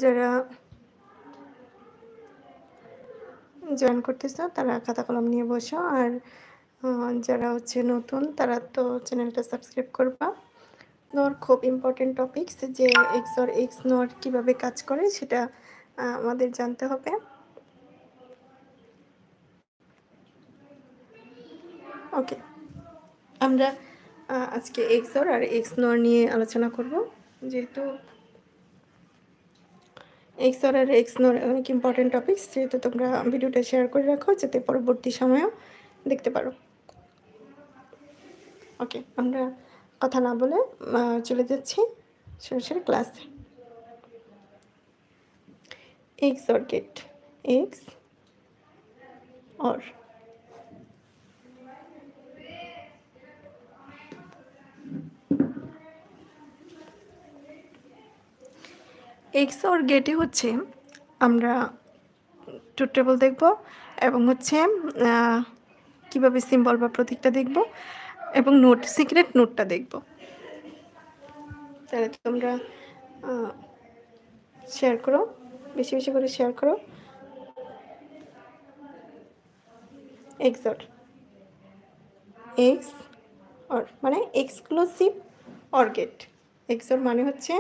যারা জয়েন করতেছো তারা খাতা কলম নিয়ে বসো। আর যারা হচ্ছে নতুন তারা তো চ্যানেলটা সাবস্ক্রাইব করবা। নর খুব ইম্পর্টেন্ট টপিকস যে এক্স অর এক্স নর কীভাবে কাজ করে সেটা আমাদের জানতে হবে। ওকে, আমরা আজকে এক্স অর আর এক্স নর নিয়ে আলোচনা করব। যেহেতু এক্স অর আর এক্স নর অনেক ইম্পর্টেন্ট টপিকস, যেহেতু তোমরা ভিডিওটা শেয়ার করে রাখো যাতে পরবর্তী সময়েও দেখতে পারো। ওকে, আমরা কথা না বলে চলে যাচ্ছি সরাসরি ক্লাসে। X or gate, X or X or গেটে হচ্ছে আমরা ট্রুথ টেবল দেখব এবং হচ্ছে কীভাবে সিম্বল বা প্রতীকটা দেখব এবং নোট, সিক্রেট নোটটা দেখব। তাহলে তোমরা শেয়ার করো, বেশি বেশি করে শেয়ার করো। এক্স অর, এক্স অর মানে exclusive or gate. X or মানে হচ্ছে